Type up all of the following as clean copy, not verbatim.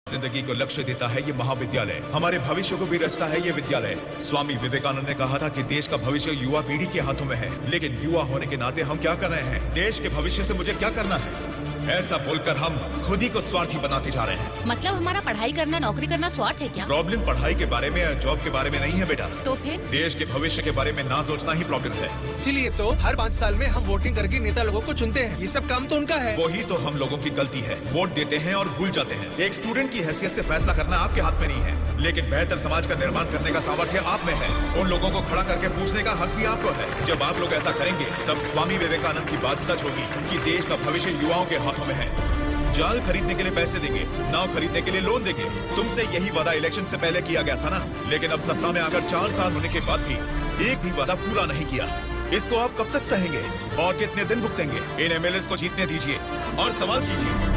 जिंदगी को लक्ष्य देता है ये महाविद्यालय, हमारे भविष्य को भी रचता है ये विद्यालय। स्वामी विवेकानंद ने कहा था कि देश का भविष्य युवा पीढ़ी के हाथों में है, लेकिन युवा होने के नाते हम क्या कर रहे हैं? देश के भविष्य से मुझे क्या करना है, ऐसा बोलकर हम खुद ही को स्वार्थी बनाते जा रहे हैं। मतलब हमारा पढ़ाई करना, नौकरी करना स्वार्थ है क्या? प्रॉब्लम पढ़ाई के बारे में या जॉब के बारे में नहीं है बेटा, तो फिर देश के भविष्य के बारे में ना सोचना ही प्रॉब्लम है। इसीलिए तो हर 5 साल में हम वोटिंग करके नेता लोगों को चुनते हैं। ये सब काम तो उनका है। वही तो हम लोगों की गलती है, वोट देते हैं और भूल जाते हैं। एक स्टूडेंट की हैसियत से फैसला करना आपके हाथ में नहीं है, लेकिन बेहतर समाज का निर्माण करने का सामर्थ्य आप में है। उन लोगों को खड़ा करके पूछने का हक भी आपको है। जब आप लोग ऐसा करेंगे तब स्वामी विवेकानंद की बात सच होगी कि देश का भविष्य युवाओं के हाथों में है। जाल खरीदने के लिए पैसे देंगे, नाव खरीदने के लिए लोन देंगे। तुमसे यही वादा इलेक्शन से पहले किया गया था ना, लेकिन अब सत्ता में आकर 4 साल होने के बाद भी एक भी वादा पूरा नहीं किया। इसको आप कब तक सहेंगे और कितने दिन भुगतेंगे? इन एमएलएस को जीतने दीजिए और सवाल कीजिए।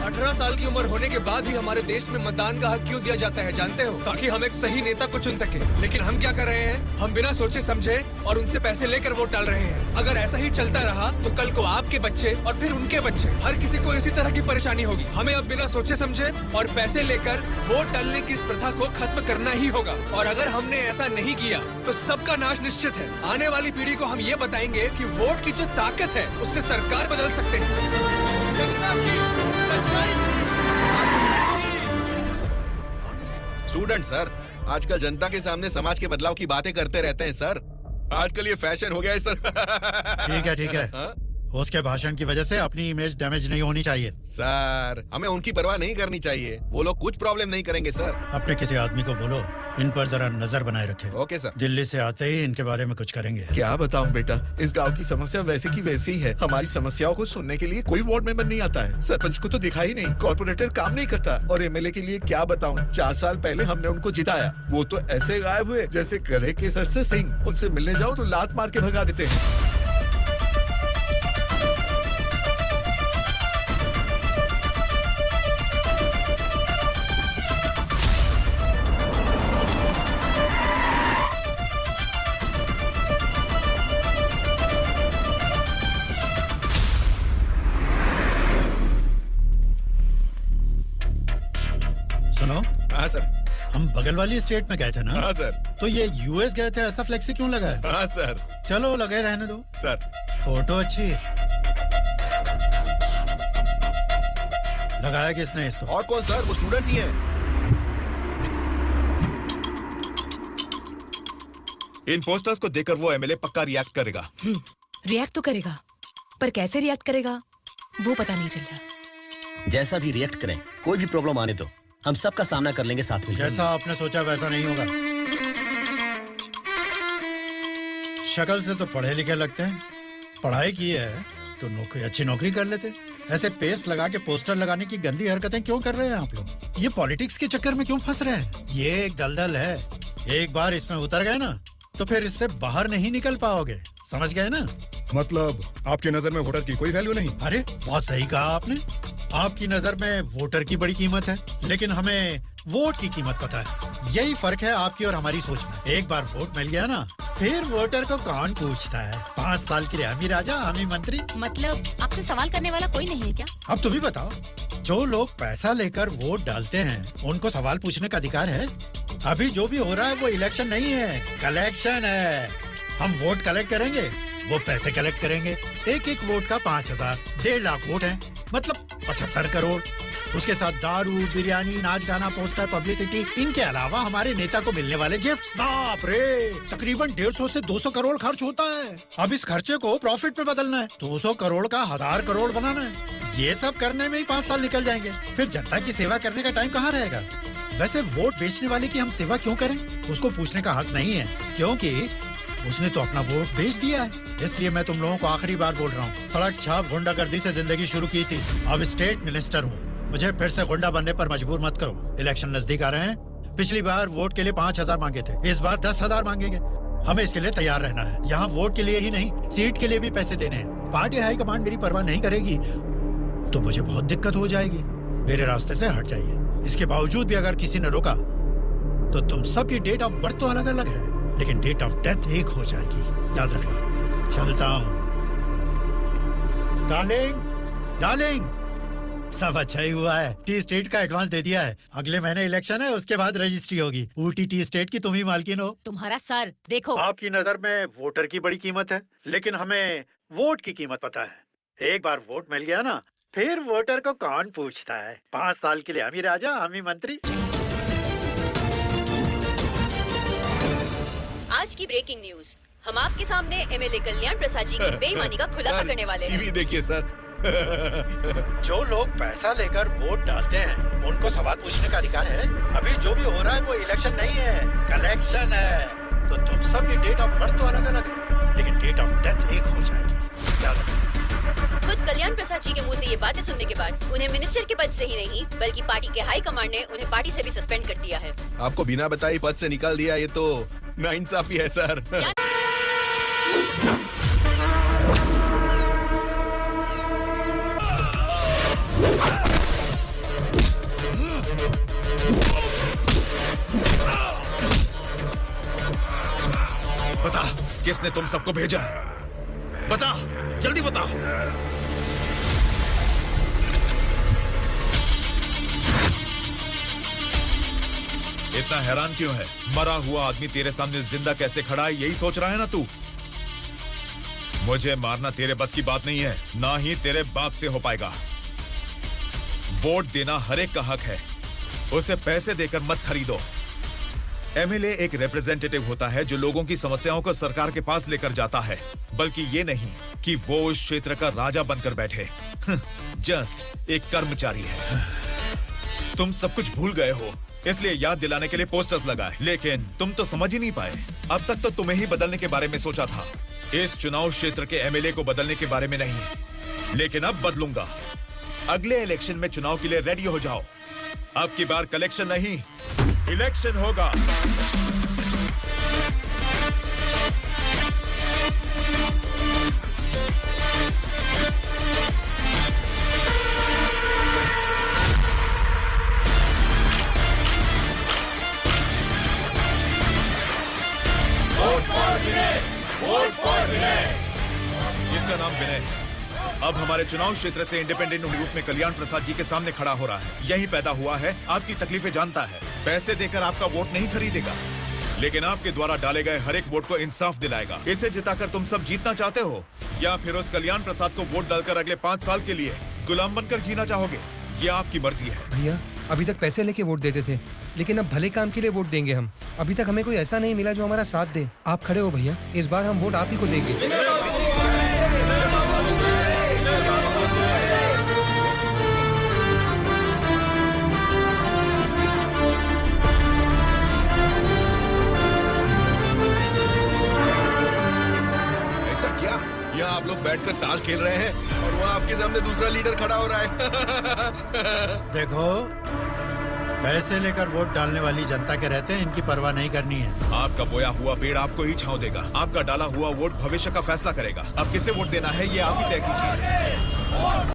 18 साल की उम्र होने के बाद ही हमारे देश में मतदान का हक क्यों दिया जाता है जानते हो? ताकि हम एक सही नेता को चुन सके। लेकिन हम क्या कर रहे हैं? हम बिना सोचे समझे और उनसे पैसे लेकर वोट डाल रहे हैं। अगर ऐसा ही चलता रहा तो कल को आपके बच्चे और फिर उनके बच्चे, हर किसी को इसी तरह की परेशानी होगी। हमें अब बिना सोचे समझे और पैसे लेकर वोट डालने की इस प्रथा को खत्म करना ही होगा। और अगर हमने ऐसा नहीं किया तो सबका नाश निश्चित है। आने वाली पीढ़ी को हम ये बताएंगे कि वोट की जो ताकत है उससे सरकार बदल सकते हैं। जनता की सच्चाई। स्टूडेंट सर, आजकल जनता के सामने समाज के बदलाव की बातें करते रहते हैं सर। आजकल ये फैशन हो गया है सर। ठीक है। हाँ? उसके भाषण की वजह से अपनी इमेज डैमेज नहीं होनी चाहिए। सर, हमें उनकी परवाह नहीं करनी चाहिए। वो लोग कुछ प्रॉब्लम नहीं करेंगे सर। अपने किसी आदमी को बोलो इन पर जरा नजर बनाए रखे। Okay sir. दिल्ली से आते ही इनके बारे में कुछ करेंगे। क्या बताऊं बेटा, इस गांव की समस्या वैसे की वैसी ही है। हमारी समस्याओं को सुनने के लिए कोई वार्ड मेंबर नहीं आता है। सरपंच को तो दिखा ही नहीं, कॉर्पोरेटर काम नहीं करता, और एमएलए के लिए क्या बताऊं, 4 साल पहले हमने उनको जिताया, वो तो ऐसे गायब हुए जैसे गधे के सर से सिंह। उनसे मिलने जाओ तो लात मार के भगा देते हैं। हाँ सर। हम बगल वाली स्टेट में गए थे ना? हाँ सर। तो ये यूएस गए थे, ऐसा फ्लेक्सी क्यों लगा है? हाँ सर। चलो लगे रहने दो सर। फोटो अच्छी है। लगाया किसने इसको? और कौन सर, वो स्टूडेंट्स ही हैं। इन पोस्टर्स को देखकर वो एमएलए पक्का रिएक्ट करेगा। रिएक्ट तो करेगा, पर कैसे रिएक्ट करेगा वो पता नहीं चल रहा। जैसा भी रिएक्ट करें, कोई भी प्रॉब्लम आने तो हम सबका सामना कर लेंगे साथ में। जैसा आपने सोचा वैसा नहीं होगा। शक्ल से तो पढ़े लिखे लगते हैं, पढ़ाई की है तो अच्छी नौकरी कर लेते। ऐसे पेस्ट लगा के पोस्टर लगाने की गंदी हरकतें क्यों कर रहे हैं आप लोग? ये पॉलिटिक्स के चक्कर में क्यों फंस रहे हैं? ये एक दलदल है, एक बार इसमें उतर गए ना तो फिर इससे बाहर नहीं निकल पाओगे। समझ गए ना? मतलब आपकी नजर में वोटर की कोई वैल्यू नहीं? अरे बहुत सही कहा आपने। आपकी नजर में वोटर की बड़ी कीमत है, लेकिन हमें वोट की कीमत पता है। यही फर्क है आपकी और हमारी सोच में। एक बार वोट मिल गया ना, फिर वोटर को कौन पूछता है? 5 साल के लिए हम ही राजा, हम ही मंत्री। मतलब आपसे सवाल करने वाला कोई नहीं है क्या? अब तुम ही बताओ, जो लोग पैसा लेकर वोट डालते हैं उनको सवाल पूछने का अधिकार है? अभी जो भी हो रहा है वो इलेक्शन नहीं है, कलेक्शन है। हम वोट कलेक्ट करेंगे, वो पैसे कलेक्ट करेंगे। एक वोट का 5,000, 1.5 लाख वोट हैं, मतलब 75 करोड़। उसके साथ दारू, बिरयानी, नाच गाना, पोस्टर, पब्लिसिटी, इनके अलावा हमारे नेता को मिलने वाले गिफ्ट्स। बाप रे, तकरीबन 150 से 200 करोड़ खर्च होता है। अब इस खर्चे को प्रॉफिट में बदलना है, 200 करोड़ का 1000 करोड़ बनाना है। ये सब करने में ही 5 साल निकल जाएंगे। फिर जनता की सेवा करने का टाइम कहाँ रहेगा? वैसे वोट बेचने वाले की हम सेवा क्यों करें? उसको पूछने का हक नहीं है, क्योंकि उसने तो अपना वोट बेच दिया है। इसलिए मैं तुम लोगों को आखिरी बार बोल रहा हूँ, सड़क छाप गुंडागर्दी से जिंदगी शुरू की थी, अब स्टेट मिनिस्टर हूँ। मुझे फिर से गुंडा बनने पर मजबूर मत करो। इलेक्शन नजदीक आ रहे हैं। पिछली बार वोट के लिए 5,000 मांगे थे, इस बार 10,000 मांगेंगे। हमें इसके लिए तैयार रहना है। यहाँ वोट के लिए ही नहीं, सीट के लिए भी पैसे देने हैं। पार्टी हाईकमान मेरी परवाह नहीं करेगी तो मुझे बहुत दिक्कत हो जाएगी। मेरे रास्ते से हट जाइए। इसके बावजूद भी अगर किसी ने रोका तो तुम सबकी डेट ऑफ बर्थ तो अलग अलग है, लेकिन डेट ऑफ डेथ एक हो जाएगी, याद रखना। चलता हूँ। डार्लिंग, डार्लिंग, सब अच्छा ही हुआ है। टी स्टेट का एडवांस दे दिया है। अगले महीने इलेक्शन है, उसके बाद रजिस्ट्री होगी। ऊटी टी स्टेट की तुम ही मालकिन हो। तुम्हारा सर देखो। आपकी नजर में वोटर की बड़ी कीमत है, लेकिन हमें वोट की कीमत पता है। एक बार वोट मिल गया ना, फिर वोटर को कौन पूछता है। 5 साल के लिए हम ही राजा, हम ही मंत्री। आज की ब्रेकिंग न्यूज, हम आपके सामने एमएलए कल्याण प्रसाद जी की बेईमानी का खुलासा करने वाले हैं। टीवी देखिए सर। जो लोग पैसा लेकर वोट डालते हैं, उनको सवाल पूछने का अधिकार है। अभी जो भी हो रहा है वो इलेक्शन नहीं है, कलेक्शन है। तो तुम सब की डेट ऑफ बर्थ तो अलग अलग है, लेकिन डेट ऑफ डेथ एक हो जाएगी, याद रखना। खुद कल्याण प्रसाद जी के मुंह से ये बातें सुनने के बाद उन्हें मिनिस्टर के पद से ही नहीं, बल्कि पार्टी के हाई कमांड ने उन्हें पार्टी से भी सस्पेंड कर दिया है। आपको बिना बताए पद से निकाल दिया, ये तो नाइंसाफी है सर। बता, किसने तुम सबको भेजा है? बता, जल्दी बता। इतना हैरान क्यों है? मरा हुआ आदमी तेरे सामने जिंदा कैसे खड़ा है, यही सोच रहा है ना तू? मुझे मारना तेरे बस की बात नहीं है, ना ही तेरे बाप से हो पाएगा। वोट देना हर एक का हक है, उसे पैसे देकर मत खरीदो। एमएलए एक रिप्रेजेंटेटिव होता है जो लोगों की समस्याओं को सरकार के पास लेकर जाता है, बल्कि ये नहीं कि वो उस क्षेत्र का राजा बनकर बैठे। जस्ट एक कर्मचारी है। तुम सब कुछ भूल गए हो, इसलिए याद दिलाने के लिए पोस्टर्स लगाए, लेकिन तुम तो समझ ही नहीं पाए। अब तक तो तुम्हें ही बदलने के बारे में सोचा था, इस चुनाव क्षेत्र के एमएलए को बदलने के बारे में नहीं, लेकिन अब बदलूंगा। अगले इलेक्शन में चुनाव के लिए रेडी हो जाओ। अब की बार कलेक्शन नहीं, इलेक्शन होगा। इसका नाम विनय है। अब हमारे चुनाव क्षेत्र से इंडिपेंडेंट ग्रुप में कल्याण प्रसाद जी के सामने खड़ा हो रहा है। यही पैदा हुआ है, आपकी तकलीफें जानता है। पैसे देकर आपका वोट नहीं खरीदेगा, लेकिन आपके द्वारा डाले गए हर एक वोट को इंसाफ दिलाएगा। इसे जिताकर तुम सब जीतना चाहते हो, या फिर उस कल्याण प्रसाद को वोट डालकर अगले 5 साल के लिए गुलाम बनकर जीना चाहोगे? ये आपकी मर्जी है। भैया, अभी तक पैसे लेके वोट देते थे, लेकिन अब भले काम के लिए वोट देंगे हम। अभी तक हमें कोई ऐसा नहीं मिला जो हमारा साथ दे। आप खड़े हो भैया, इस बार हम वोट आप ही को देंगे। यहाँ आप लोग बैठकर ताश खेल रहे हैं और वहाँ आपके सामने दूसरा लीडर खड़ा हो रहा है। देखो, पैसे लेकर वोट डालने वाली जनता के रहते हैं, इनकी परवाह नहीं करनी है। आपका बोया हुआ पेड़ आपको ही छांव देगा। आपका डाला हुआ वोट भविष्य का फैसला करेगा। अब किसे वोट देना है, ये आप ही तय कीजिए।